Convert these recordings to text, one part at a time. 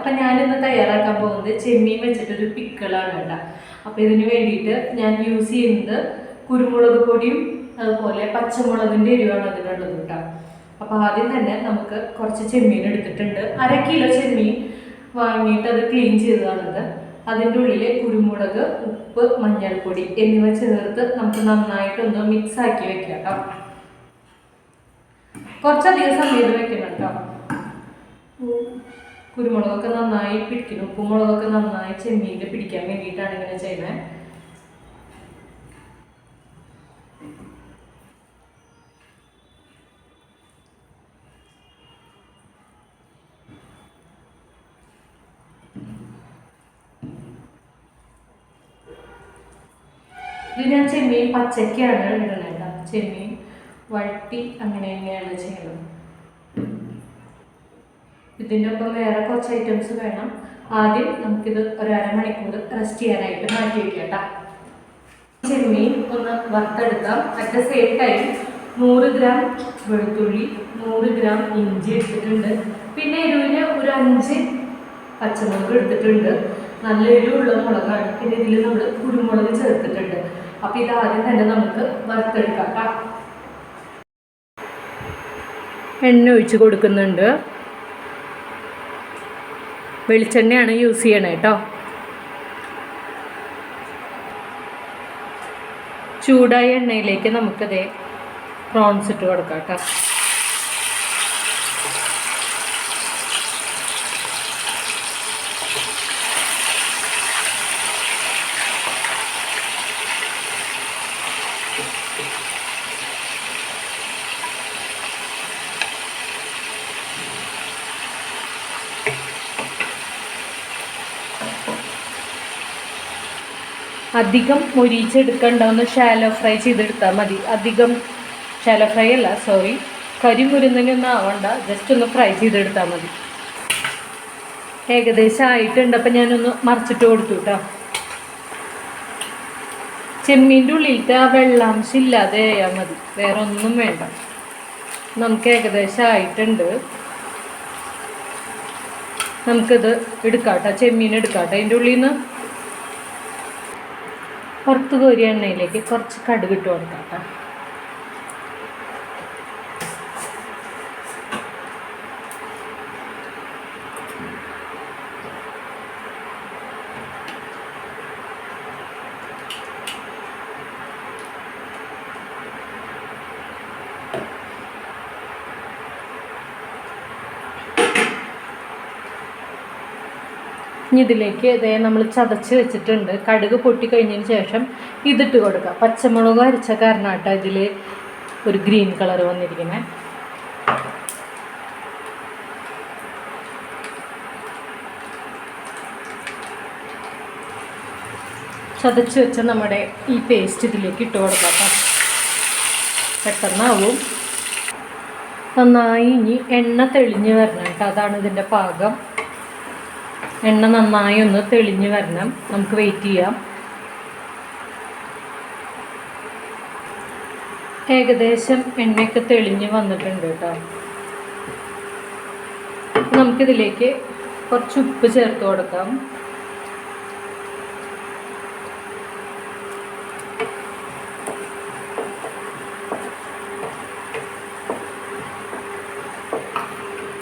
അപ്പം ഞാനിന്ന് തയ്യാറാക്കാൻ പോകുന്നത് ചെമ്മീൻ വെച്ചിട്ടൊരു പിക്കിളാണ് കേട്ടോ. അപ്പോൾ ഇതിന് വേണ്ടിയിട്ട് ഞാൻ യൂസ് ചെയ്യുന്നത് കുരുമുളക് പൊടിയും അതുപോലെ പച്ചമുളകിൻ്റെ എരിവാണ് അതിനുള്ളത് കേട്ടോ. അപ്പോൾ ആദ്യം തന്നെ നമുക്ക് കുറച്ച് ചെമ്മീൻ എടുത്തിട്ടുണ്ട്. 1/2 കിലോ ചെമ്മീൻ വാങ്ങിയിട്ട് അത് ക്ലീൻ ചെയ്തതാണത്. അതിൻ്റെ ഉള്ളിൽ കുരുമുളക്, ഉപ്പ്, മഞ്ഞൾപ്പൊടി എന്നിവ ചേർത്ത് നമുക്ക് നന്നായിട്ടൊന്ന് മിക്സ് ആക്കി വെക്കാം കേട്ടോ. കുറച്ചധികം സമയം വെക്കണം കേട്ടോ. കുരുമുളകൊക്കെ നന്നായി പിടിക്കണം, ഉപ്പുമുളകൊക്കെ നന്നായി ചെമ്മീനിൽ പിടിക്കാൻ വേണ്ടിയിട്ടാണ് ഇങ്ങനെ ചെയ്യുന്നത്. ഇത് ഞാൻ ചെമ്മീൻ പച്ചക്കാണ് ഇടുന്നത് കേട്ടോ. ചെമ്മീൻ വഴറ്റി അങ്ങനെയാണ് ചെയ്യുന്നത്. ഇതിൻ്റെ ഒപ്പം വേറെ കുറച്ച് ഐറ്റംസ് വേണം. ആദ്യം നമുക്കിത് ഒരു അരമണിക്കൂർ റെസ്റ്റ് ചെയ്യാനായിട്ട് മാറ്റി വയ്ക്കാം കേട്ടോ. ചെമ്മീൻ ഒന്ന് വറുത്തെടുക്കാം. At the same time 100 gram വെളുത്തുള്ളി, 100 ഗ്രാം ഇഞ്ചി എടുത്തിട്ടുണ്ട്. പിന്നെ എരിവിന് ഒരു 5 പച്ചമുളക് എടുത്തിട്ടുണ്ട്. നല്ല എരിവുള്ള മുളകാണ്. പിന്നെ ഇതിൽ നമ്മൾ കുരുമുളക് ചേർത്തിട്ടുണ്ട്. അപ്പോൾ ഇതാദ്യം തന്നെ നമുക്ക് വറുത്തെടുക്കാം കേട്ടോ. എണ്ണ ഒഴിച്ച് കൊടുക്കുന്നുണ്ട്. വെളിച്ചെണ്ണയാണ് യൂസ് ചെയ്യണേ കേട്ടോ. ചൂടായ എണ്ണയിലേക്ക് നമുക്കതേ പ്രോൺസ് ഇട്ട് കൊടുക്കാം കേട്ടോ. അധികം മൊരിച്ചെടുക്കണ്ടാവുന്ന ഷാലോ ഫ്രൈ ചെയ്തെടുത്താൽ മതി. അധികം ഷാലോ ഫ്രൈ അല്ല, സോറി, കരിമുരുന്നൊന്നും ആവണ്ട, ജസ്റ്റ് ഒന്ന് ഫ്രൈ ചെയ്തെടുത്താൽ മതി. ഏകദേശം ആയിട്ടുണ്ട്. അപ്പം ഞാനൊന്ന് മറിച്ചിട്ട് കൊടുത്തു കേട്ടോ. ചെമ്മീൻ്റെ ഉള്ളിലത്തെ ആ വെള്ളാംശം ഇല്ലാതെ ആയാൽ മതി, വേറെ ഒന്നും വേണ്ട. നമുക്ക് ഏകദേശം ആയിട്ടുണ്ട്. നമുക്കിത് എടുക്കാം കേട്ടോ. ചെമ്മീൻ എടുക്കാം കേട്ടോ. അതിൻ്റെ ഉള്ളിൽ നിന്ന് പുറത്ത് കോരിയ എണ്ണയിലേക്ക് കുറച്ച് കടുക് ഇട്ട് കൊടുക്കാം കേട്ടോ. ഇനി ഇതിലേക്ക് ഇതേ നമ്മൾ ചതച്ച് വെച്ചിട്ടുണ്ട്. കടുക് പൊട്ടിക്കഴിഞ്ഞതിന് ശേഷം ഇതിട്ട് കൊടുക്കുക. പച്ചമുളക് അരച്ച കാരണമാട്ടോ ഇതിൽ ഒരു ഗ്രീൻ കളർ വന്നിരിക്കുന്നത്. ചതച്ച് വെച്ച നമ്മുടെ ഈ പേസ്റ്റ് ഇതിലേക്ക് ഇട്ട് കൊടുക്കാം കേട്ടോ. പെട്ടെന്നാവും. നന്നായി ഇനി എണ്ണ തെളിഞ്ഞ് വരണം കേട്ടോ. അതാണ് ഇതിൻ്റെ പാകം. എണ്ണ നന്നായി ഒന്ന് തെളിഞ്ഞ് വരണം. നമുക്ക് വെയിറ്റ് ചെയ്യാം. ഏകദേശം എണ്ണയൊക്കെ തെളിഞ്ഞ് വന്നിട്ടുണ്ട് കേട്ടോ. നമുക്കിതിലേക്ക് കുറച്ച് ഉപ്പ് ചേർത്ത് കൊടുക്കാം.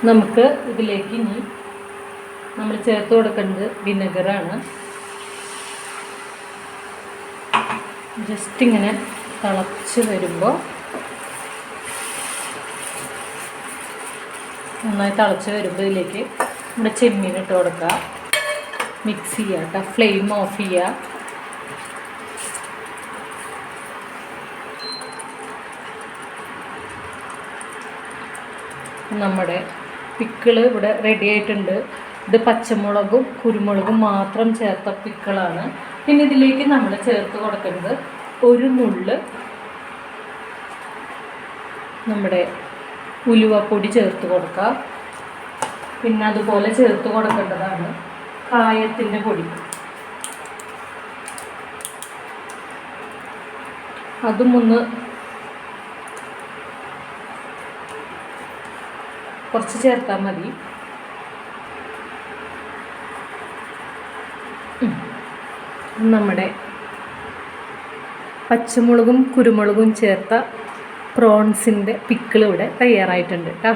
നമുക്ക് ഇതിലേക്ക് ഇനി നമ്മൾ ചേർത്ത് കൊടുക്കുന്നത് വിനെഗറാണ്. ജസ്റ്റ് ഇങ്ങനെ തിളച്ച് വരുമ്പോൾ, നന്നായി തിളച്ച് വരുമ്പോൾ ഇതിലേക്ക് നമ്മുടെ ചെമ്മീൻ ഇട്ട് കൊടുക്കുക. മിക്സ് ചെയ്യുക കേട്ടോ. ഫ്ലെയിം ഓഫ് ചെയ്യുക. നമ്മുടെ പിക്കിള് ഇവിടെ റെഡി ആയിട്ടുണ്ട്. ഇത് പച്ചമുളകും കുരുമുളകും മാത്രം ചേർത്ത പിക്കിളാണ്. പിന്നെ ഇതിലേക്ക് നമ്മൾ ചേർത്ത് കൊടുക്കുന്നത് ഒരു നുള്ള് നമ്മുടെ ഉലുവപ്പൊടി ചേർത്ത് കൊടുക്കുക. പിന്നെ അതുപോലെ ചേർത്ത് കൊടുക്കേണ്ടതാണ് കായത്തിൻ്റെ പൊടി. അതും ഒന്ന് കുറച്ച് ചേർത്താൽ മതി. നമ്മുടെ പച്ചമുളകും കുരുമുളകും ചേർത്ത പ്രോൺസിൻ്റെ പിക്കിൾ ഇവിടെ തയ്യാറായിട്ടുണ്ട് കേട്ടോ.